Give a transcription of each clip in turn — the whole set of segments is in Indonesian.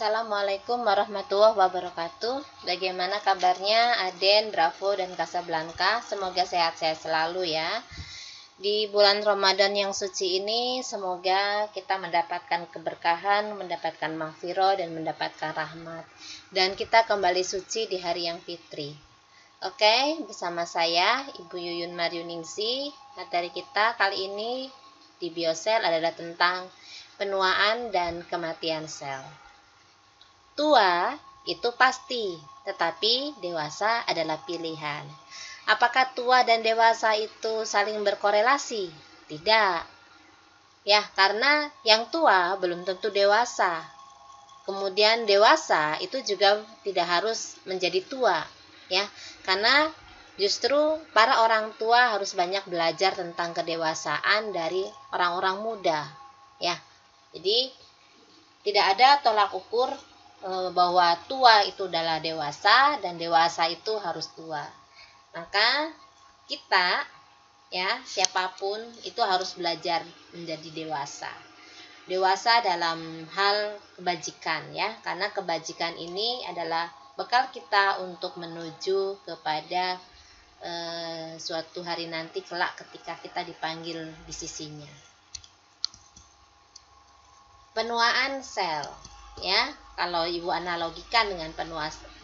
Assalamualaikum warahmatullahi wabarakatuh. Bagaimana kabarnya Aden, Bravo, dan Casablanca? Semoga sehat-sehat selalu ya. Di bulan Ramadan yang suci ini, semoga kita mendapatkan keberkahan, mendapatkan maghfirah, dan mendapatkan rahmat. Dan kita kembali suci di hari yang fitri. Oke, bersama saya Ibu Yuyun Maryuningsi. Materi kita kali ini di Biosel adalah tentang penuaan dan kematian sel. Tua itu pasti, tetapi dewasa adalah pilihan. Apakah tua dan dewasa itu saling berkorelasi? Tidak. Ya, karena yang tua belum tentu dewasa. Kemudian dewasa itu juga tidak harus menjadi tua, ya. Karena justru para orang tua harus banyak belajar tentang kedewasaan dari orang-orang muda, ya. Jadi tidak ada tolak ukur bahwa tua itu adalah dewasa dan dewasa itu harus tua. Maka kita, ya, siapapun itu harus belajar menjadi dewasa. Dewasa dalam hal kebajikan, ya, karena kebajikan ini adalah bekal kita untuk menuju kepada suatu hari nanti kelak ketika kita dipanggil di sisinya. Penuaan sel, ya, kalau ibu analogikan dengan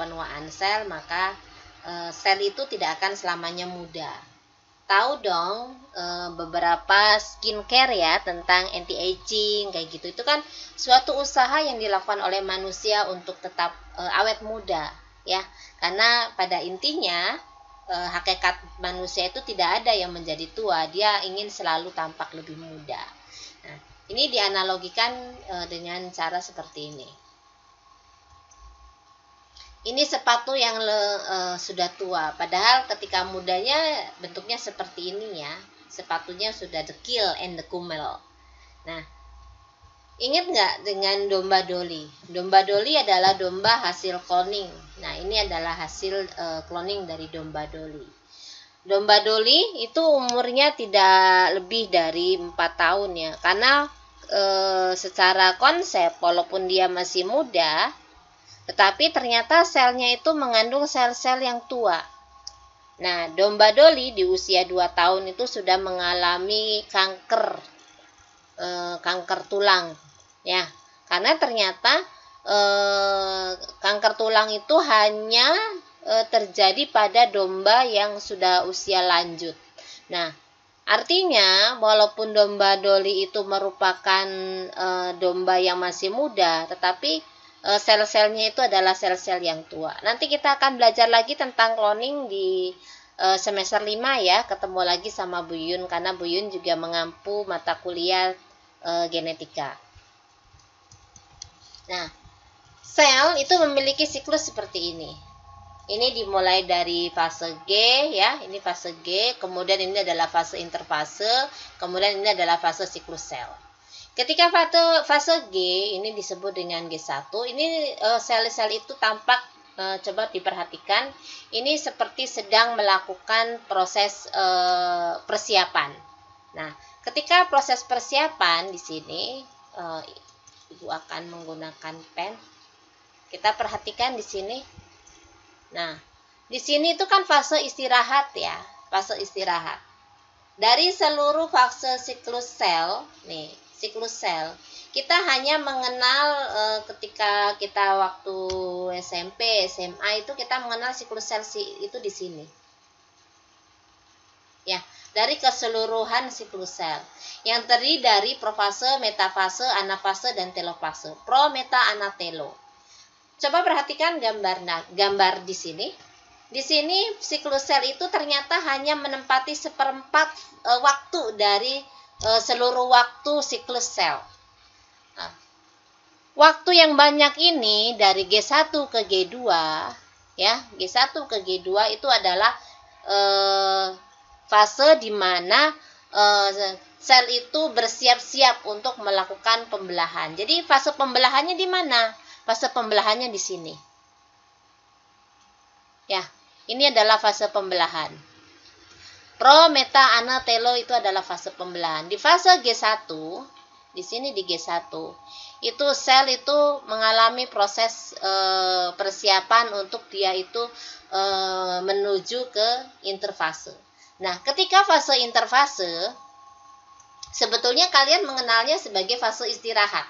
penuaan sel, maka sel itu tidak akan selamanya muda. Tahu dong beberapa skincare ya tentang anti aging kayak gitu. Itu kan suatu usaha yang dilakukan oleh manusia untuk tetap awet muda, ya. Karena pada intinya hakikat manusia itu tidak ada yang menjadi tua, dia ingin selalu tampak lebih muda. Nah, ini dianalogikan dengan cara seperti ini. Ini sepatu yang sudah tua, padahal ketika mudanya bentuknya seperti ini ya. Sepatunya sudah dekil and dekumel. Nah, ingat nggak dengan domba Dolly? Domba Dolly adalah domba hasil cloning. Nah, ini adalah hasil cloning dari domba Dolly. Domba Dolly itu umurnya tidak lebih dari 4 tahun ya. Karena secara konsep walaupun dia masih muda, tetapi ternyata selnya itu mengandung sel-sel yang tua. Nah, domba Dolly di usia 2 tahun itu sudah mengalami kanker tulang, ya. Karena ternyata kanker tulang itu hanya terjadi pada domba yang sudah usia lanjut. Nah, artinya walaupun domba Dolly itu merupakan domba yang masih muda, tetapi sel-selnya itu adalah sel-sel yang tua. Nanti kita akan belajar lagi tentang cloning di semester 5 ya. Ketemu lagi sama Bu Yun karena Bu Yun juga mengampu mata kuliah genetika. Nah, sel itu memiliki siklus seperti ini. Ini dimulai dari fase G ya, ini fase G, kemudian ini adalah fase interfase, kemudian ini adalah fase siklus sel. Ketika fase G ini disebut dengan G1, ini sel-sel itu tampak, coba diperhatikan, ini seperti sedang melakukan proses persiapan. Nah, ketika proses persiapan di sini, Ibu akan menggunakan pen. Kita perhatikan di sini. Nah, di sini itu kan fase istirahat ya, fase istirahat. Dari seluruh fase siklus sel, nih, siklus sel, kita hanya mengenal ketika kita waktu SMP, SMA itu kita mengenal siklus sel itu di sini. Ya, dari keseluruhan siklus sel yang terdiri dari profase, metafase, anafase, dan telofase. Pro, meta, ana, telo. Coba perhatikan gambar di sini. Di sini siklus sel itu ternyata hanya menempati 1/4 waktu dari seluruh waktu siklus sel. Nah, waktu yang banyak ini dari G1 ke G2 ya, G1 ke G2 itu adalah fase di mana sel itu bersiap-siap untuk melakukan pembelahan. Jadi fase pembelahannya di mana? Fase pembelahannya di sini. Ya, ini adalah fase pembelahan. Pro, meta, ana, telo itu adalah fase pembelahan. Di fase G1 di sini di G1. Itu sel itu mengalami proses persiapan untuk dia itu menuju ke interfase. Nah, ketika fase interfase, sebetulnya kalian mengenalnya sebagai fase istirahat.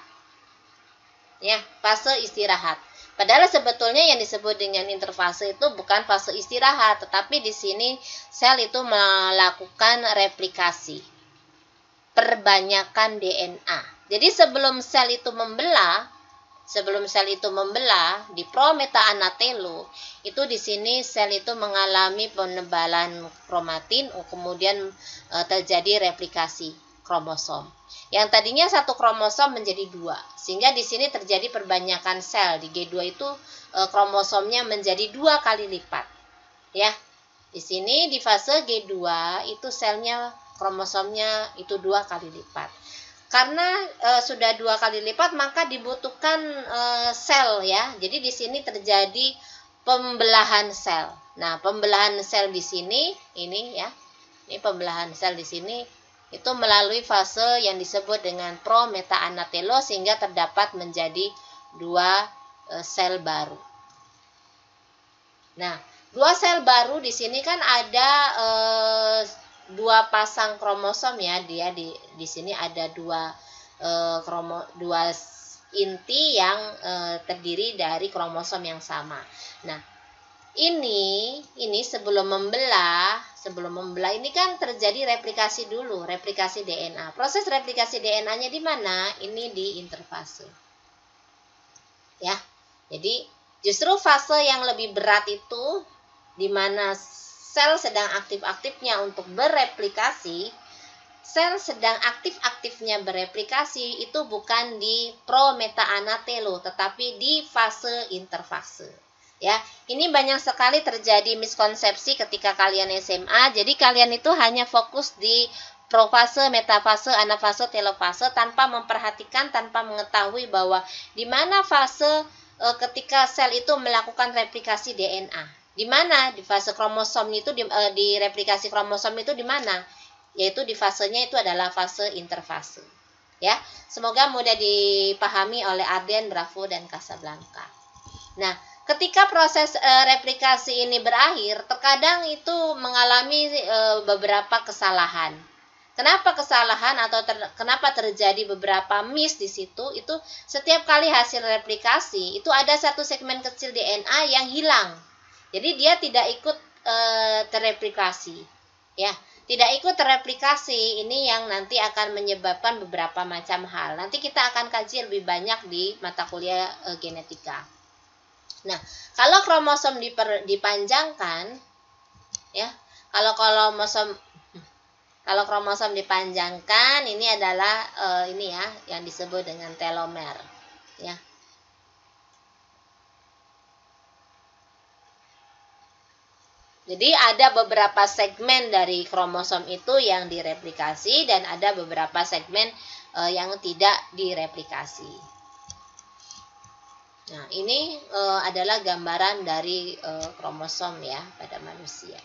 Ya, fase istirahat. Padahal sebetulnya yang disebut dengan interfase itu bukan fase istirahat, tetapi di sini sel itu melakukan replikasi, perbanyakan DNA. Jadi sebelum sel itu membelah di pro-meta-anatelo, itu di sini sel itu mengalami penebalan kromatin, kemudian terjadi replikasi kromosom. Yang tadinya satu kromosom menjadi 2, sehingga di sini terjadi perbanyakan sel. Di G2 itu kromosomnya menjadi 2 kali lipat. Ya. Di sini di fase G2 itu selnya kromosomnya itu 2 kali lipat. Karena sudah 2 kali lipat, maka dibutuhkan sel ya. Jadi di sini terjadi pembelahan sel. Nah, pembelahan sel di sini ini ya. Ini pembelahan sel di sini itu melalui fase yang disebut dengan pro-meta-anatelo, sehingga terdapat menjadi 2 sel baru. Nah, 2 sel baru di sini kan ada 2 pasang kromosom ya, dia di sini ada 2 inti yang terdiri dari kromosom yang sama. Nah, ini sebelum membelah ini kan terjadi replikasi dulu, replikasi DNA. Proses replikasi DNA-nya di mana? Ini di interfase. Ya. Jadi justru fase yang lebih berat itu di mana sel sedang aktif-aktifnya untuk bereplikasi, sel sedang aktif-aktifnya bereplikasi itu bukan di pro-meta-anatelo, tetapi di fase interfase. Ya, ini banyak sekali terjadi miskonsepsi ketika kalian SMA. Jadi kalian itu hanya fokus di profase, metafase, anafase, telofase tanpa memperhatikan, tanpa mengetahui bahwa di mana fase ketika sel itu melakukan replikasi DNA. Di mana di fase kromosom itu di replikasi kromosom itu di mana? Yaitu di fasenya itu adalah fase interfase. Ya, semoga mudah dipahami oleh Arden, Bravo, dan Casablanca. Nah, ketika proses replikasi ini berakhir, terkadang itu mengalami beberapa kesalahan. Kenapa kesalahan atau kenapa terjadi beberapa miss di situ? Itu setiap kali hasil replikasi itu ada satu segmen kecil DNA yang hilang. Jadi dia tidak ikut terreplikasi. Ya, tidak ikut terreplikasi. Ini yang nanti akan menyebabkan beberapa macam hal. Nanti kita akan kaji lebih banyak di mata kuliah genetika. Nah, kalau kromosom dipanjangkan, ya, kalau kromosom dipanjangkan, ini adalah ini ya, yang disebut dengan telomer, ya. Jadi ada beberapa segmen dari kromosom itu yang direplikasi dan ada beberapa segmen yang tidak direplikasi. Nah, ini adalah gambaran dari kromosom ya pada manusia.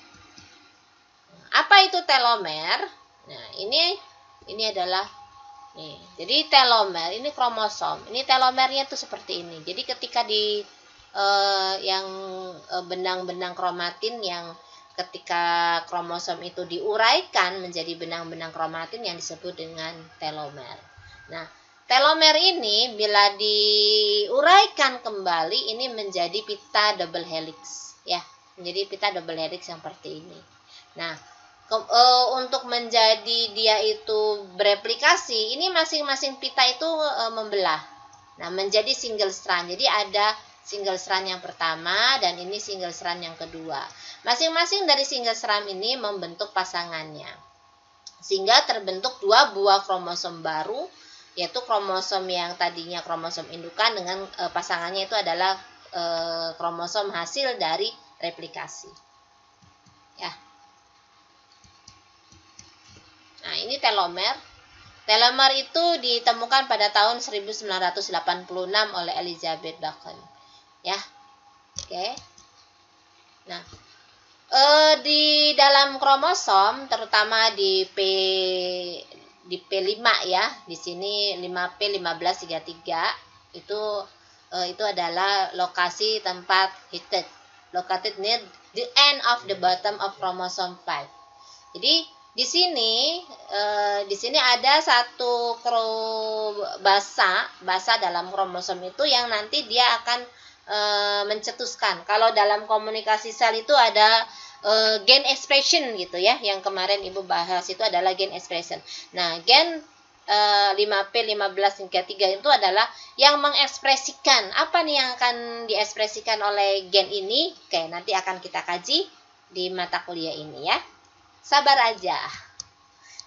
Apa itu telomer? Nah, ini adalah nih. Jadi telomer ini kromosom. Ini telomernya tuh seperti ini. Jadi ketika di yang benang-benang kromatin yang ketika kromosom itu diuraikan menjadi benang-benang kromatin yang disebut dengan telomer. Nah, telomer ini bila diuraikan kembali ini menjadi pita double helix ya, menjadi pita double helix yang seperti ini. Nah, untuk menjadi dia itu bereplikasi, ini masing-masing pita itu membelah. Nah, menjadi single strand. Jadi ada single strand yang pertama dan ini single strand yang kedua. Masing-masing dari single strand ini membentuk pasangannya. Sehingga terbentuk 2 buah kromosom baru, yaitu kromosom yang tadinya kromosom indukan dengan pasangannya itu adalah kromosom hasil dari replikasi. Ya. Nah, ini telomer. Telomer itu ditemukan pada tahun 1986 oleh Elizabeth Bacon. Ya. Oke. Nah, di dalam kromosom terutama di di P5 ya. Di sini 5P1533 itu adalah lokasi tempat heated, located near the end of the bottom of chromosome 5. Jadi di sini ada satu basa dalam kromosom itu yang nanti dia akan mencetuskan. Kalau dalam komunikasi sel itu ada gen expression gitu ya, yang kemarin Ibu bahas itu adalah gen expression. Nah, gen 5P1533 itu adalah yang mengekspresikan apa nih yang akan diekspresikan oleh gen ini. Oke, nanti akan kita kaji di mata kuliah ini ya. Sabar aja.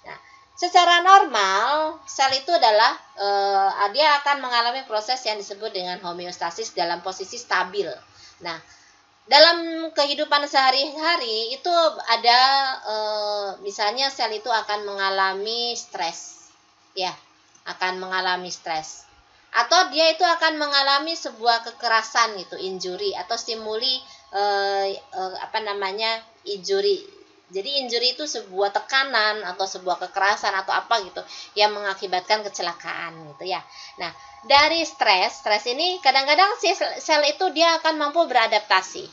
Nah, secara normal sel itu adalah dia akan mengalami proses yang disebut dengan homeostasis dalam posisi stabil. Nah, dalam kehidupan sehari-hari itu ada misalnya sel itu akan mengalami stres. Ya, akan mengalami stres. Atau dia itu akan mengalami sebuah kekerasan gitu, injury atau stimuli injury. Jadi injury itu sebuah tekanan atau sebuah kekerasan atau apa gitu yang mengakibatkan kecelakaan gitu ya. Nah, dari stres ini kadang-kadang si sel itu dia akan mampu beradaptasi.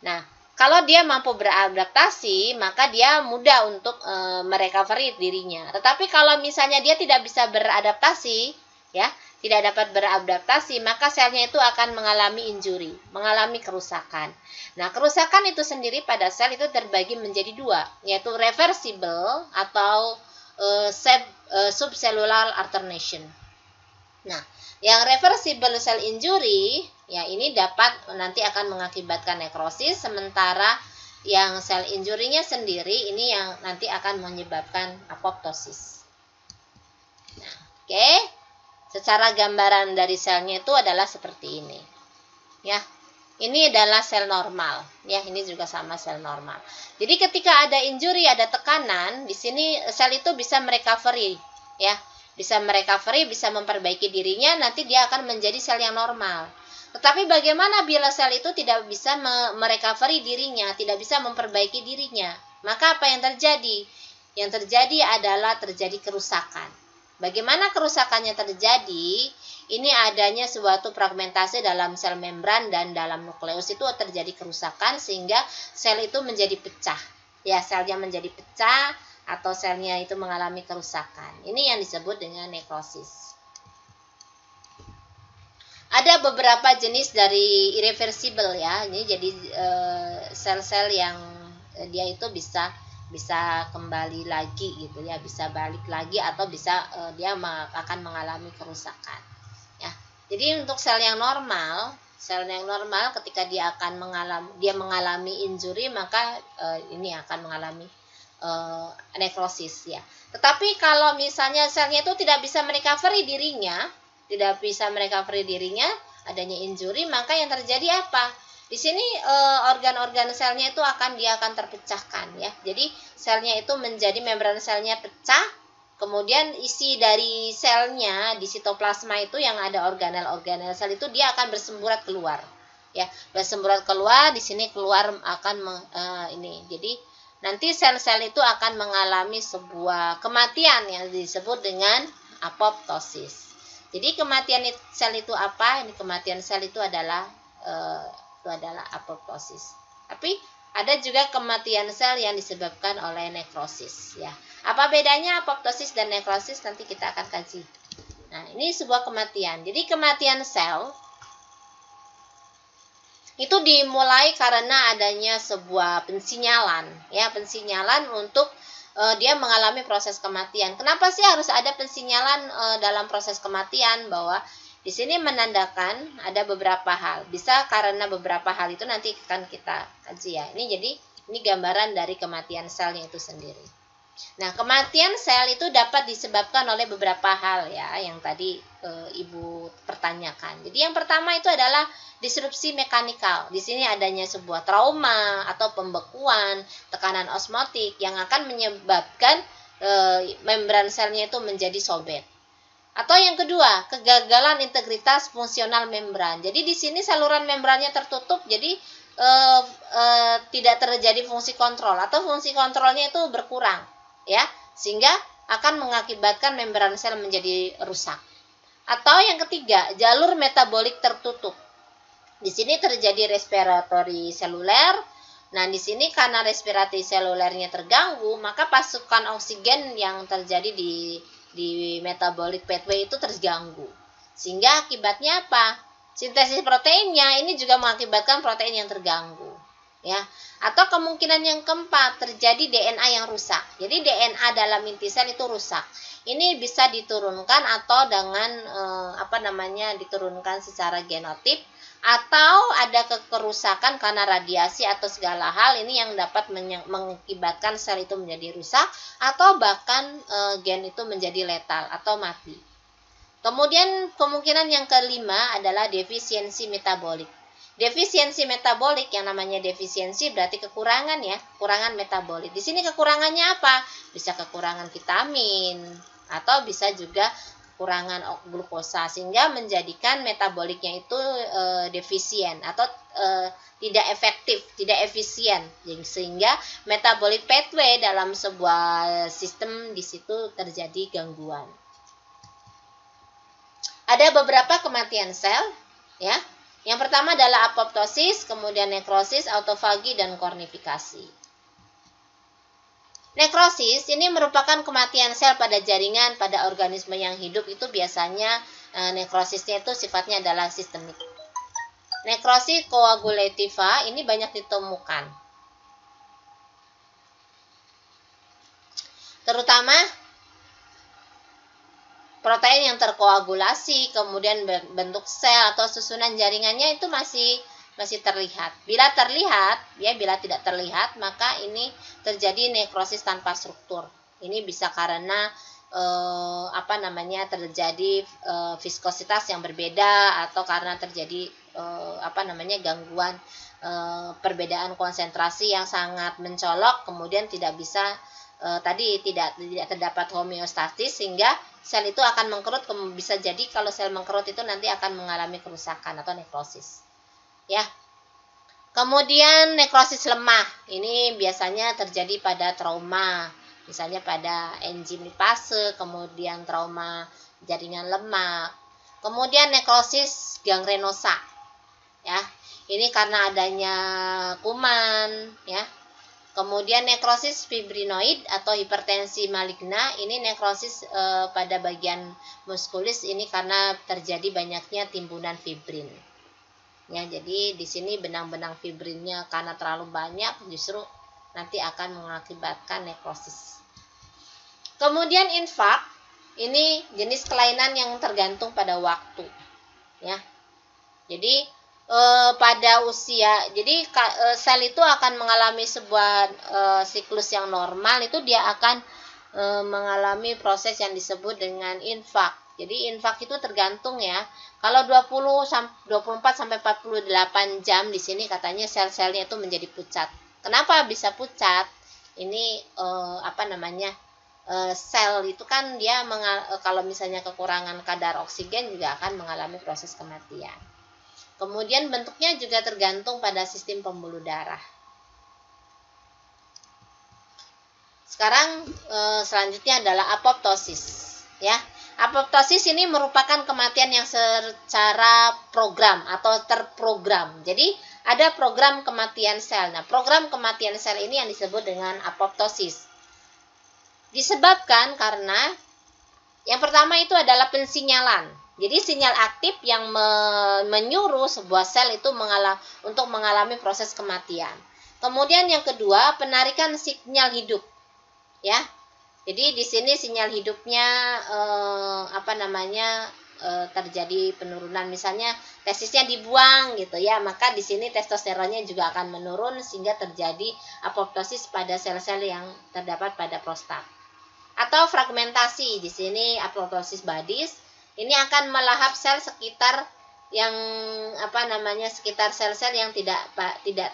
Nah, kalau dia mampu beradaptasi, maka dia mudah untuk merecovery dirinya. Tetapi kalau misalnya dia tidak bisa beradaptasi, ya, tidak dapat beradaptasi, maka selnya itu akan mengalami injury, mengalami kerusakan. Nah, kerusakan itu sendiri pada sel itu terbagi menjadi dua, yaitu reversible atau subcellular alternation. Nah, yang reversible cell injury, ya ini nanti akan mengakibatkan nekrosis, sementara yang sel injury-nya sendiri ini yang nanti akan menyebabkan apoptosis. Nah, oke. Secara gambaran dari selnya itu adalah seperti ini. Ya. Ini adalah sel normal, ya, ini juga sama sel normal. Jadi ketika ada injury, ada tekanan, di sini sel itu bisa merecovery, ya. Bisa merecovery, bisa memperbaiki dirinya, nanti dia akan menjadi sel yang normal. Tetapi bagaimana bila sel itu tidak bisa merecovery dirinya, tidak bisa memperbaiki dirinya? Maka apa yang terjadi? Yang terjadi adalah terjadi kerusakan. Bagaimana kerusakannya terjadi? Ini adanya suatu fragmentasi dalam sel membran dan dalam nukleus itu terjadi kerusakan sehingga sel itu menjadi pecah. Ya, selnya menjadi pecah atau selnya itu mengalami kerusakan. Ini yang disebut dengan nekrosis. Ada beberapa jenis dari irreversible ya. Ini jadi sel-sel yang dia itu bisa kembali lagi gitu ya, bisa balik lagi atau bisa dia akan mengalami kerusakan. Ya. Jadi untuk sel yang normal ketika dia akan mengalami injury, maka ini akan mengalami nekrosis ya. Tetapi kalau misalnya selnya itu tidak bisa merecovery dirinya, adanya injury, maka yang terjadi apa? Di sini organ-organ selnya itu akan terpecahkan ya. Jadi selnya itu menjadi membran selnya pecah, kemudian isi dari selnya di sitoplasma itu yang ada organel sel itu dia akan bersemburat keluar. Ya, bersemburat keluar, di sini keluar akan ini. Jadi nanti sel-sel itu akan mengalami sebuah kematian yang disebut dengan apoptosis. Jadi kematian sel itu apa? Ini kematian sel itu adalah apoptosis. Tapi ada juga kematian sel yang disebabkan oleh nekrosis ya. Apa bedanya apoptosis dan nekrosis nanti kita akan kaji. Nah, ini sebuah kematian. Jadi kematian sel itu dimulai karena adanya sebuah pensinyalan ya, pensinyalan untuk dia mengalami proses kematian. Kenapa sih harus ada pensinyalan dalam proses kematian? Bahwa di sini menandakan ada beberapa hal. Bisa karena beberapa hal itu nanti akan kita kaji ya. Ini gambaran dari kematian selnya itu sendiri. Nah, kematian sel itu dapat disebabkan oleh beberapa hal ya, yang tadi Ibu pertanyakan. Jadi yang pertama itu adalah disrupsi mekanikal. Di sini adanya sebuah trauma atau pembekuan, tekanan osmotik yang akan menyebabkan membran selnya itu menjadi sobek. Atau yang kedua, kegagalan integritas fungsional membran. Jadi di sini saluran membrannya tertutup, jadi tidak terjadi fungsi kontrol atau fungsi kontrolnya itu berkurang, ya, sehingga akan mengakibatkan membran sel menjadi rusak. Atau yang ketiga, jalur metabolik tertutup. Di sini terjadi respiratory seluler. Nah, di sini karena respirasi selulernya terganggu, maka pasukan oksigen yang terjadi di metabolic pathway itu terganggu. Sehingga akibatnya apa? Sintesis proteinnya ini juga mengakibatkan protein yang terganggu. Ya. Atau kemungkinan yang keempat, terjadi DNA yang rusak. Jadi DNA dalam inti sel itu rusak. Ini bisa diturunkan atau dengan diturunkan secara genotip, atau ada kerusakan karena radiasi atau segala hal ini yang dapat mengakibatkan sel itu menjadi rusak, atau bahkan gen itu menjadi letal atau mati. Kemudian kemungkinan yang kelima adalah defisiensi metabolik. Defisiensi metabolik, yang namanya defisiensi berarti kekurangan ya, kekurangan metabolik. Di sini kekurangannya apa? Bisa kekurangan vitamin atau bisa juga kekurangan glukosa, sehingga menjadikan metaboliknya itu defisien atau tidak efektif, tidak efisien, sehingga metabolic pathway dalam sebuah sistem di situ terjadi gangguan. Ada beberapa kematian sel ya. Yang pertama adalah apoptosis, kemudian nekrosis, autofagi, dan kornifikasi. Nekrosis ini merupakan kematian sel pada jaringan pada organisme yang hidup. Itu biasanya nekrosisnya itu sifatnya adalah sistemik. Nekrosis koagulativa ini banyak ditemukan, terutama protein yang terkoagulasi, kemudian bentuk sel atau susunan jaringannya itu masih terlihat. Bila tidak terlihat, maka ini terjadi nekrosis tanpa struktur. Ini bisa karena terjadi viskositas yang berbeda, atau karena terjadi gangguan perbedaan konsentrasi yang sangat mencolok, kemudian tidak bisa tidak terdapat homeostasis, sehingga sel itu akan mengkerut. Bisa jadi kalau sel mengkerut itu nanti akan mengalami kerusakan atau nekrosis. Ya. Kemudian nekrosis lemah. Ini biasanya terjadi pada trauma, misalnya pada enzim lipase, kemudian trauma jaringan lemak. Kemudian nekrosis gangrenosa. Ya. Ini karena adanya kuman, ya. Kemudian nekrosis fibrinoid atau hipertensi maligna, ini nekrosis pada bagian muskulis, ini karena terjadi banyaknya timbunan fibrin. Ya, jadi di sini benang-benang fibrinnya karena terlalu banyak justru nanti akan mengakibatkan nekrosis. Kemudian infak, ini jenis kelainan yang tergantung pada waktu. Ya. Jadi pada usia, jadi sel itu akan mengalami sebuah siklus yang normal, itu dia akan mengalami proses yang disebut dengan infak. Jadi infak itu tergantung ya. Kalau 24 sampai 48 jam di sini katanya sel-selnya itu menjadi pucat. Kenapa bisa pucat? Ini sel itu kan dia kalau misalnya kekurangan kadar oksigen juga akan mengalami proses kematian. Kemudian bentuknya juga tergantung pada sistem pembuluh darah. Sekarang selanjutnya adalah apoptosis. Ya, apoptosis ini merupakan kematian yang secara program atau terprogram. Jadi ada program kematian sel. Nah, program kematian sel ini yang disebut dengan apoptosis. Disebabkan karena yang pertama itu adalah pensinyalan. Jadi sinyal aktif yang menyuruh sebuah sel itu untuk mengalami proses kematian. Kemudian yang kedua, penarikan sinyal hidup. Ya. Jadi di sini sinyal hidupnya terjadi penurunan, misalnya testisnya dibuang gitu ya, maka di sini testosteronnya juga akan menurun sehingga terjadi apoptosis pada sel-sel yang terdapat pada prostat. Atau fragmentasi, di sini apoptosis badis. Ini akan melahap sel sekitar yang sekitar sel-sel yang tidak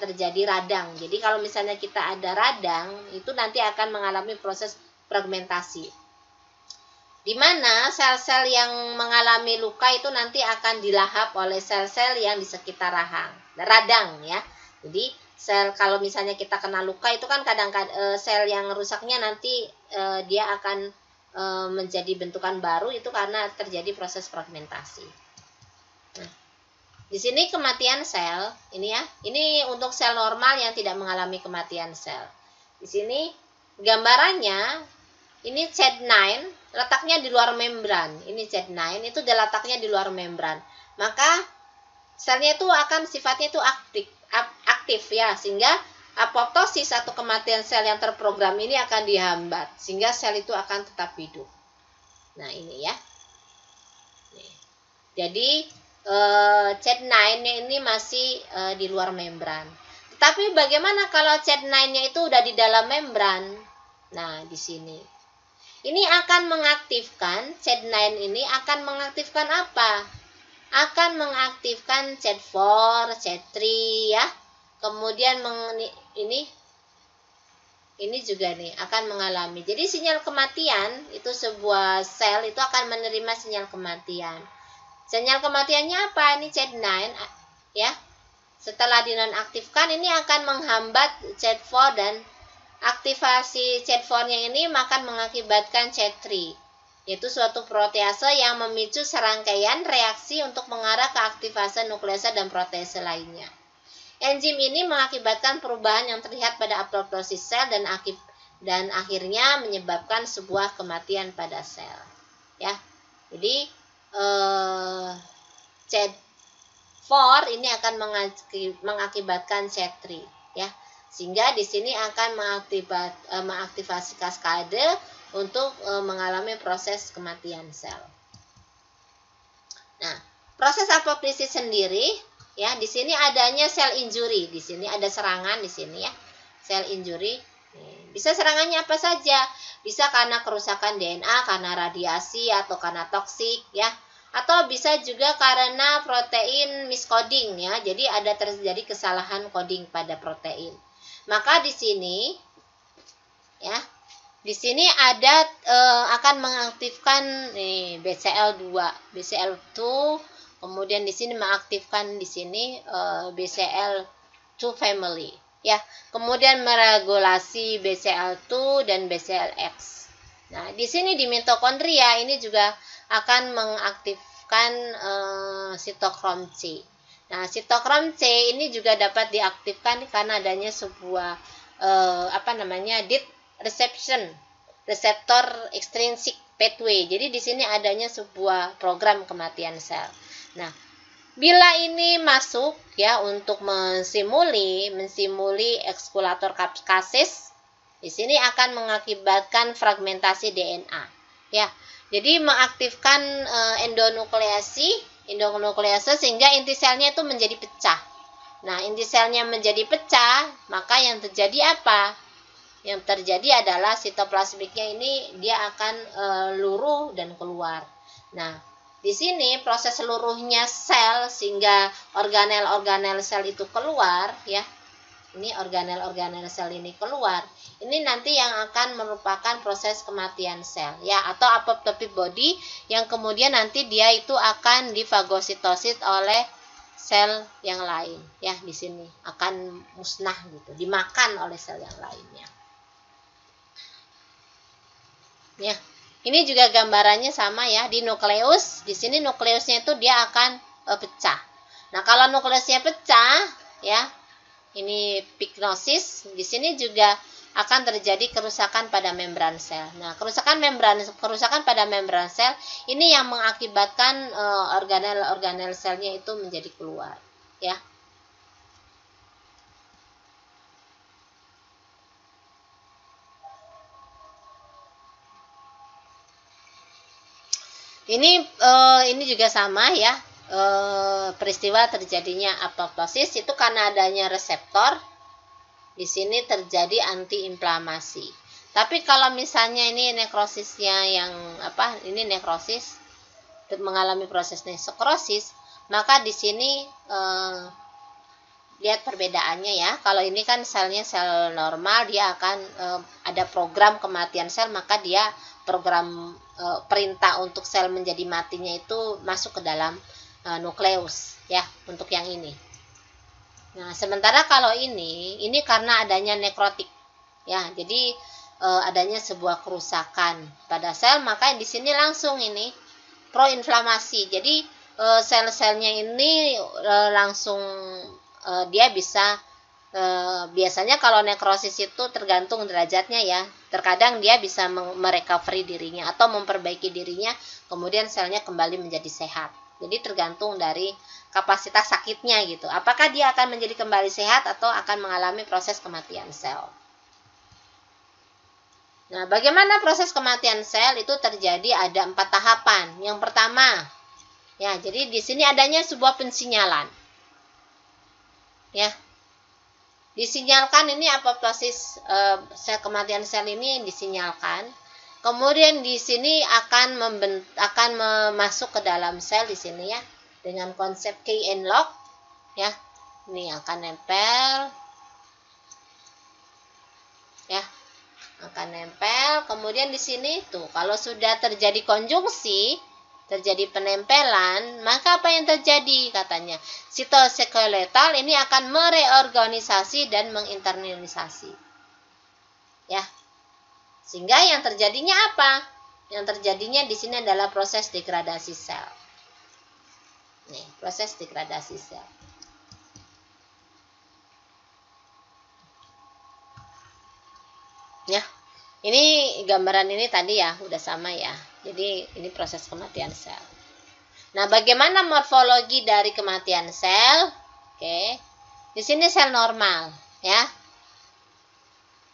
terjadi radang. Jadi kalau misalnya kita ada radang, itu nanti akan mengalami proses fragmentasi. Di mana sel-sel yang mengalami luka itu nanti akan dilahap oleh sel-sel yang di sekitar radang ya. Jadi kalau misalnya kita kena luka itu kan kadang-kadang sel yang rusaknya nanti dia akan menjadi bentukan baru itu karena terjadi proses fragmentasi. Nah, di sini kematian sel, ini ya, ini untuk sel normal yang tidak mengalami kematian sel. Di sini gambarannya, ini Z9 letaknya di luar membran. Ini Z9 itu letaknya di luar membran. Maka selnya itu akan sifatnya itu aktif ya, sehingga apoptosis atau kematian sel yang terprogram ini akan dihambat sehingga sel itu akan tetap hidup. Nah, ini ya. Jadi Z9-nya ini masih di luar membran. Tetapi bagaimana kalau Z9-nya itu udah di dalam membran? Nah, di sini. Ini akan mengaktifkan Z9 ini akan mengaktifkan apa? Akan mengaktifkan Z4, Z3 ya. Kemudian ini juga nih akan mengalami. Jadi sinyal kematian itu sebuah sel itu akan menerima sinyal kematian. Sinyal kematiannya apa? Ini Z9 ya. Setelah dinonaktifkan ini akan menghambat Z4 dan aktivasi Z4-nya ini akan mengakibatkan Z3, yaitu suatu protease yang memicu serangkaian reaksi untuk mengarah ke aktivasi nukleasa dan protease lainnya. Enzim ini mengakibatkan perubahan yang terlihat pada apoptosis sel dan akhirnya menyebabkan sebuah kematian pada sel. Ya, jadi Z4 ini akan mengakibatkan Z3, ya, sehingga di sini akan mengaktifasi kaskade untuk mengalami proses kematian sel. Nah, proses apoptosis sendiri, ya, di sini adanya sel injury, di sini ada serangan di sini ya, sel injury. Bisa serangannya apa saja? Bisa karena kerusakan DNA, karena radiasi atau karena toksik ya. Atau bisa juga karena protein miscoding ya. Jadi ada terjadi kesalahan coding pada protein. Maka di sini ya, di sini ada akan mengaktifkan BCL2, BCL2, kemudian di sini mengaktifkan di sini BCL2 family ya. Kemudian meregulasi BCL2 dan BCLX. Nah, di sini di mitokondria ini juga akan mengaktifkan sitokrom C. Nah, sitokrom C ini juga dapat diaktifkan karena adanya sebuah DIT reseptor extrinsic pathway. Jadi di sini adanya sebuah program kematian sel. Nah, bila ini masuk ya untuk mensimuli ekskulator cases, di sini akan mengakibatkan fragmentasi DNA. Ya, jadi mengaktifkan endonuklease sehingga inti selnya itu menjadi pecah. Nah, inti selnya menjadi pecah, maka yang terjadi apa? Yang terjadi adalah sitoplasmiknya ini dia akan luruh dan keluar. Nah, di sini proses seluruhnya sel sehingga organel-organel sel itu keluar ya. Ini organel-organel sel ini keluar. Ini nanti yang akan merupakan proses kematian sel ya, atau apoptotic body yang kemudian nanti dia itu akan difagositosis oleh sel yang lain ya. Di sini akan musnah gitu, dimakan oleh sel yang lainnya. Ya. Ini juga gambarannya sama ya, di nukleus. Di sini nukleusnya itu dia akan pecah. Nah, kalau nukleusnya pecah ya, ini pignosis, di sini juga akan terjadi kerusakan pada membran sel. Nah, kerusakan pada membran sel ini yang mengakibatkan organel-organel selnya itu menjadi keluar, ya. Ini juga sama ya, peristiwa terjadinya apoptosis itu karena adanya reseptor. Di sini terjadi antiinflamasi. Tapi kalau misalnya ini nekrosisnya yang ini nekrosis mengalami proses nekrosis, maka di sini lihat perbedaannya ya. Kalau ini kan selnya sel normal, dia akan ada program kematian sel, maka dia program perintah untuk sel menjadi matinya itu masuk ke dalam nukleus ya, untuk yang ini. Nah, sementara kalau ini karena adanya nekrotik ya, jadi adanya sebuah kerusakan pada sel, maka di sini langsung ini proinflamasi. Jadi sel-selnya ini langsung dia bisa biasanya kalau nekrosis itu tergantung derajatnya ya. Terkadang dia bisa merecovery dirinya atau memperbaiki dirinya, kemudian selnya kembali menjadi sehat. Jadi tergantung dari kapasitas sakitnya gitu. Apakah dia akan menjadi kembali sehat atau akan mengalami proses kematian sel. Nah, bagaimana proses kematian sel itu terjadi ada 4 tahapan. Yang pertama, ya, jadi di sini adanya sebuah pensinyalan. Ya. Disinyalkan ini apoptosis sel kematian sel ini disinyalkan. Kemudian di sini akan masuk ke dalam sel di sini ya dengan konsep key and lock ya. Ini akan nempel ya. Akan nempel. Kemudian di sini tuh kalau sudah terjadi konjungsi, terjadi penempelan, maka apa yang terjadi katanya? Sitoskeletal ini akan mereorganisasi dan menginternalisasi. Ya. Sehingga yang terjadinya apa? Yang terjadinya di sini adalah proses degradasi sel. Nih, proses degradasi sel. Ya. Ini gambaran ini tadi ya, udah sama ya. Jadi ini proses kematian sel. Nah, bagaimana morfologi dari kematian sel? Oke. Di sini sel normal, ya.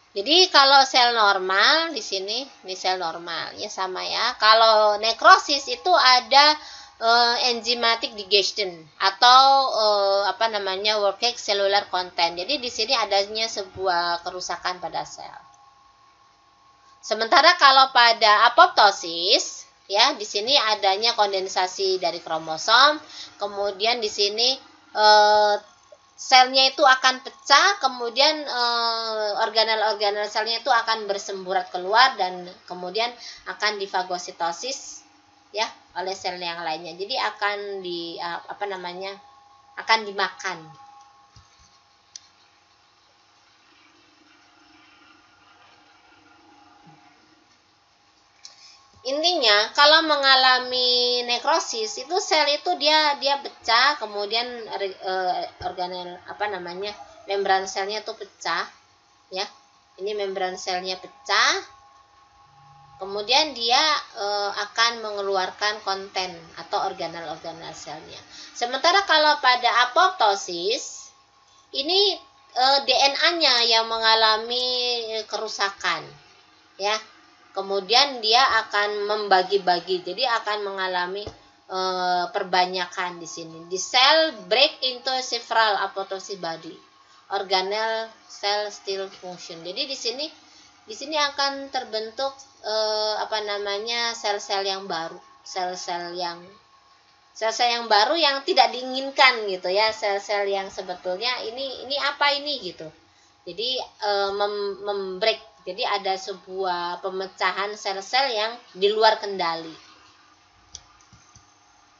Jadi kalau sel normal di sini, ini sel normal, ya sama ya. Kalau nekrosis itu ada enzymatic digestion atau working cellular content. Jadi di sini adanya sebuah kerusakan pada sel. Sementara kalau pada apoptosis, ya di sini adanya kondensasi dari kromosom, kemudian di sini selnya itu akan pecah, kemudian organel-organel selnya itu akan bersemburat keluar dan kemudian akan difagositosis ya oleh sel yang lainnya. Jadi akan akan dimakan. Intinya kalau mengalami nekrosis itu sel itu dia pecah, kemudian organel membran selnya itu pecah ya. Ini membran selnya pecah, kemudian dia akan mengeluarkan konten atau organel-organel selnya. Sementara kalau pada apoptosis ini DNA-nya yang mengalami kerusakan ya. Kemudian dia akan membagi-bagi, jadi akan mengalami perbanyakan di sini. The cell break into several apoptosis body, organelle cell still function. Jadi di sini akan terbentuk sel-sel yang baru, sel-sel yang baru yang tidak diinginkan gitu ya, sel-sel yang sebetulnya ini apa ini gitu. Jadi membreak. Jadi ada sebuah pemecahan sel-sel yang di luar kendali.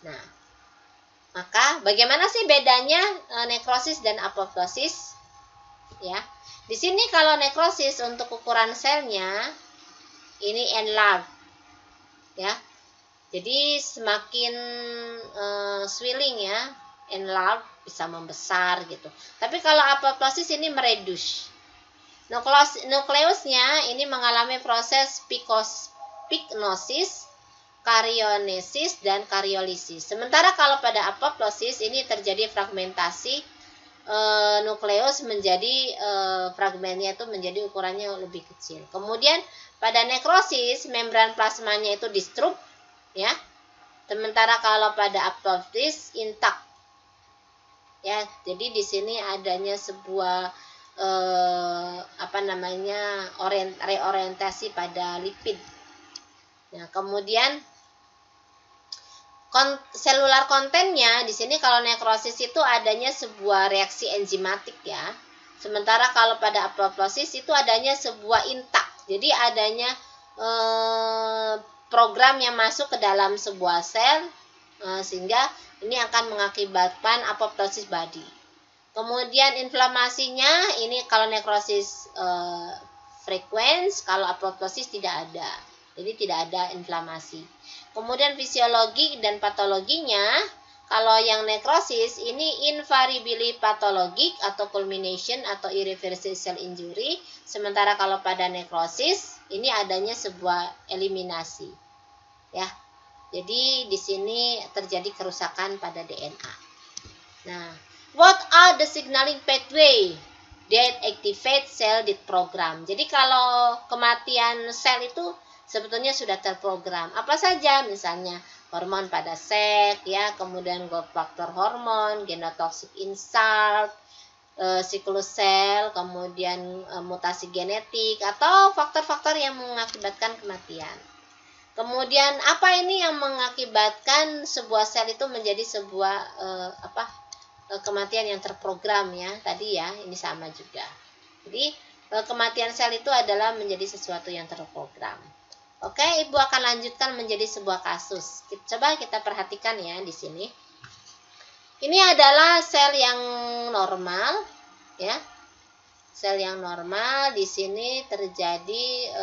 Nah, maka bagaimana sih bedanya nekrosis dan apoptosis? Ya, di sini kalau nekrosis untuk ukuran selnya ini enlarge, ya. Jadi semakin swelling ya, enlarge bisa membesar gitu. Tapi kalau apoptosis ini mereduce. Nukleusnya ini mengalami proses piknosis, karyonesis, dan karyolisis. Sementara kalau pada apoptosis ini terjadi fragmentasi nukleus menjadi fragmennya itu menjadi ukurannya lebih kecil. Kemudian pada nekrosis membran plasmanya itu disrupt ya. Sementara kalau pada apoptosis intact. Ya, jadi di sini adanya sebuah reorientasi pada lipid. Nah, kemudian selular kontennya di sini kalau nekrosis itu adanya sebuah reaksi enzimatik ya. Sementara kalau pada apoptosis itu adanya sebuah intact. Jadi adanya program yang masuk ke dalam sebuah sel sehingga ini akan mengakibatkan apoptosis body. Kemudian inflamasinya ini kalau nekrosis frekuens, kalau apoptosis tidak ada. Jadi tidak ada inflamasi. Kemudian fisiologi dan patologinya, kalau yang nekrosis ini invariably patologik atau culmination atau irreversible cell injury, sementara kalau pada nekrosis ini adanya sebuah eliminasi. Ya. Jadi di sini terjadi kerusakan pada DNA. Nah, what are the signaling pathway that activate cell death program? Jadi kalau kematian sel itu sebetulnya sudah terprogram. Apa saja? Misalnya hormon pada seks, ya, kemudian growth factor hormon, genotoxic insult, siklus sel, kemudian mutasi genetik atau faktor-faktor yang mengakibatkan kematian. Kemudian apa ini yang mengakibatkan sebuah sel itu menjadi sebuah kematian yang terprogram, ya. Tadi ya, ini sama juga. Jadi kematian sel itu adalah menjadi sesuatu yang terprogram. Oke, Ibu akan lanjutkan menjadi sebuah kasus. Coba kita perhatikan ya di sini. Ini adalah sel yang normal, ya. Sel yang normal, di sini terjadi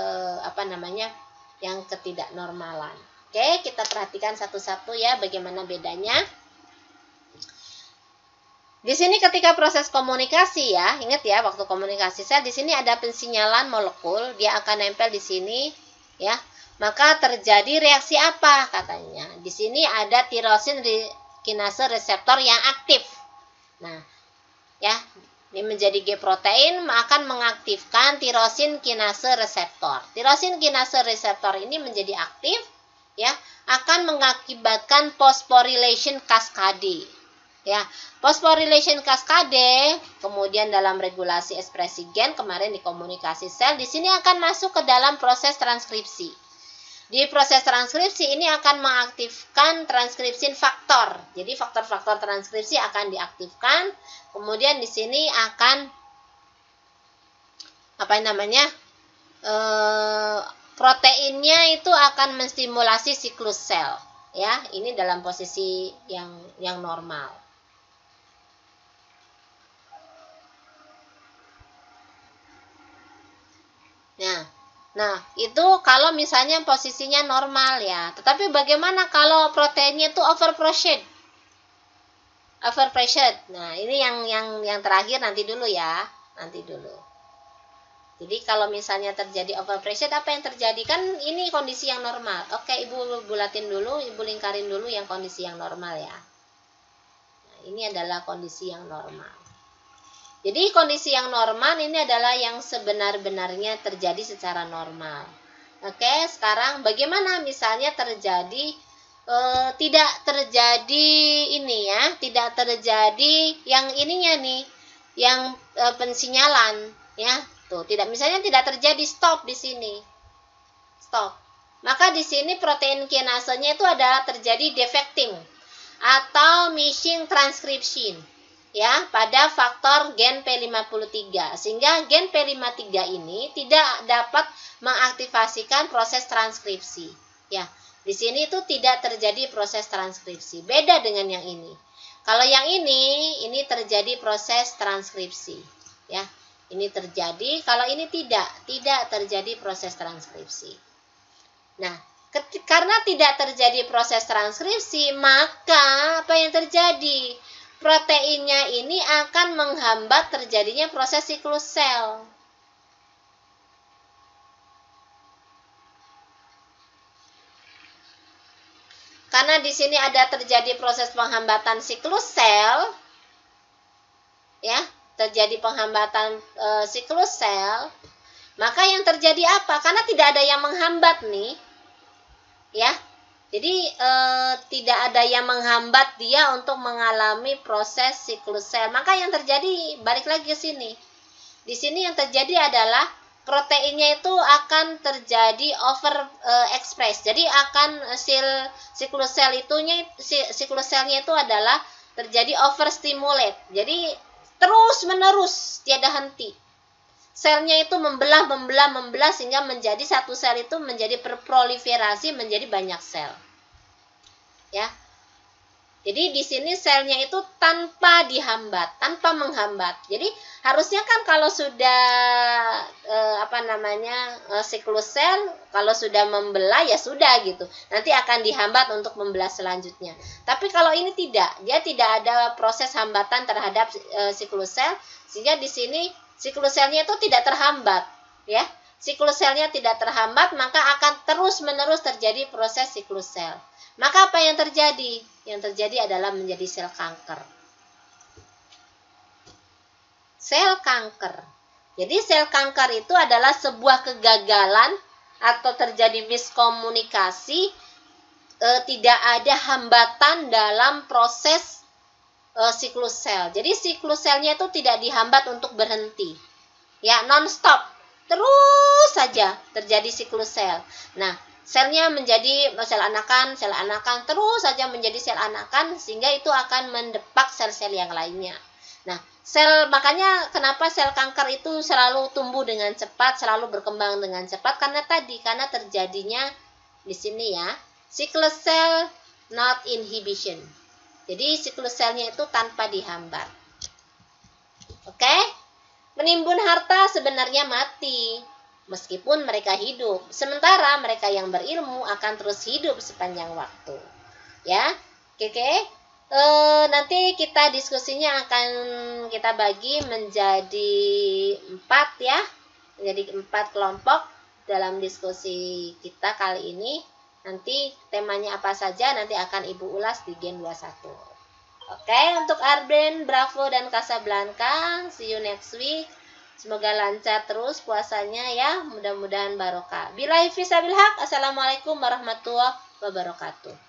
yang ketidaknormalan. Oke, kita perhatikan satu-satu ya bagaimana bedanya. Di sini ketika proses komunikasi, ya, ingat ya, waktu komunikasi sel di sini ada pensinyalan molekul, dia akan nempel di sini, ya. Maka terjadi reaksi apa katanya? Di sini ada tirosin kinase reseptor yang aktif. Nah, ya, ini menjadi G protein akan mengaktifkan tirosin kinase reseptor. Tirosin kinase reseptor ini menjadi aktif, ya, akan mengakibatkan phosphorylation cascade. Ya, phosphorylation cascade, kemudian dalam regulasi ekspresi gen kemarin di komunikasi sel, di sini akan masuk ke dalam proses transkripsi. Di proses transkripsi ini akan mengaktifkan transkripsin faktor. Jadi faktor-faktor transkripsi akan diaktifkan. Kemudian di sini akan proteinnya itu akan menstimulasi siklus sel. Ya, ini dalam posisi yang normal. Nah, itu kalau misalnya posisinya normal, ya. Tetapi bagaimana kalau proteinnya itu overpressured? Nah, ini yang terakhir nanti dulu ya. Nanti dulu. Jadi kalau misalnya terjadi overpressured, apa yang terjadi? Kan ini kondisi yang normal. Oke, Ibu bulatin dulu, Ibu lingkarin dulu yang kondisi yang normal ya. Nah, ini adalah kondisi yang normal. Jadi kondisi yang normal ini adalah yang sebenar-benarnya terjadi secara normal. Oke, sekarang bagaimana misalnya terjadi tidak terjadi ini ya, tidak terjadi yang ininya nih, yang pensinyalan ya. Tuh, misalnya tidak terjadi stop di sini. Stop. Maka di sini protein kinasenya itu adalah terjadi defecting atau missing transcription. Ya, pada faktor gen P53, sehingga gen P53 ini tidak dapat mengaktifasikan proses transkripsi. Ya, di sini itu tidak terjadi proses transkripsi. Beda dengan yang ini. Kalau yang ini terjadi proses transkripsi. Ya, ini terjadi. Kalau ini tidak terjadi proses transkripsi. Nah, karena tidak terjadi proses transkripsi, maka apa yang terjadi? Proteinnya ini akan menghambat terjadinya proses siklus sel. Karena di sini ada terjadi proses penghambatan siklus sel, ya, terjadi penghambatan siklus sel, maka yang terjadi apa? Karena tidak ada yang menghambat nih, ya. Jadi tidak ada yang menghambat dia untuk mengalami proses siklus sel. Maka yang terjadi balik lagi ke sini. Di sini yang terjadi adalah proteinnya itu akan terjadi overexpress. Jadi akan siklus selnya itu adalah terjadi overstimulate. Jadi terus menerus tiada henti. Selnya itu membelah sehingga menjadi satu sel itu menjadi berproliferasi menjadi banyak sel. Ya. Jadi di sini selnya itu tanpa dihambat, tanpa menghambat. Jadi harusnya kan kalau sudah siklus sel, kalau sudah membelah ya sudah gitu. Nanti akan dihambat untuk membelah selanjutnya. Tapi kalau ini tidak, dia tidak ada proses hambatan terhadap siklus sel, sehingga di sini siklus selnya itu tidak terhambat, ya. Siklus selnya tidak terhambat, maka akan terus-menerus terjadi proses siklus sel. Maka apa yang terjadi? Yang terjadi adalah menjadi sel kanker. Sel kanker. Jadi sel kanker itu adalah sebuah kegagalan atau terjadi miskomunikasi, tidak ada hambatan dalam proses siklus sel. Jadi siklus selnya itu tidak dihambat untuk berhenti. Ya, non-stop. Terus saja terjadi siklus sel. Nah, selnya menjadi sel anakan, terus saja menjadi sel anakan, sehingga itu akan mendepak sel-sel yang lainnya. Nah, makanya kenapa sel kanker itu selalu tumbuh dengan cepat, selalu berkembang dengan cepat, karena terjadinya di sini ya, siklus cell not inhibition. Jadi siklus selnya itu tanpa dihambat. Oke? Menimbun harta sebenarnya mati, meskipun mereka hidup. Sementara mereka yang berilmu akan terus hidup sepanjang waktu. Ya, oke. Nanti kita diskusinya akan kita bagi menjadi 4 ya, menjadi 4 kelompok dalam diskusi kita kali ini. Nanti temanya apa saja nanti akan Ibu ulas di Gen 21. Oke, untuk Arben, Bravo, dan Casablanca, see you next week. Semoga lancar terus puasanya ya, mudah-mudahan barokah. Billahi fisabilillah. Assalamualaikum warahmatullahi wabarakatuh.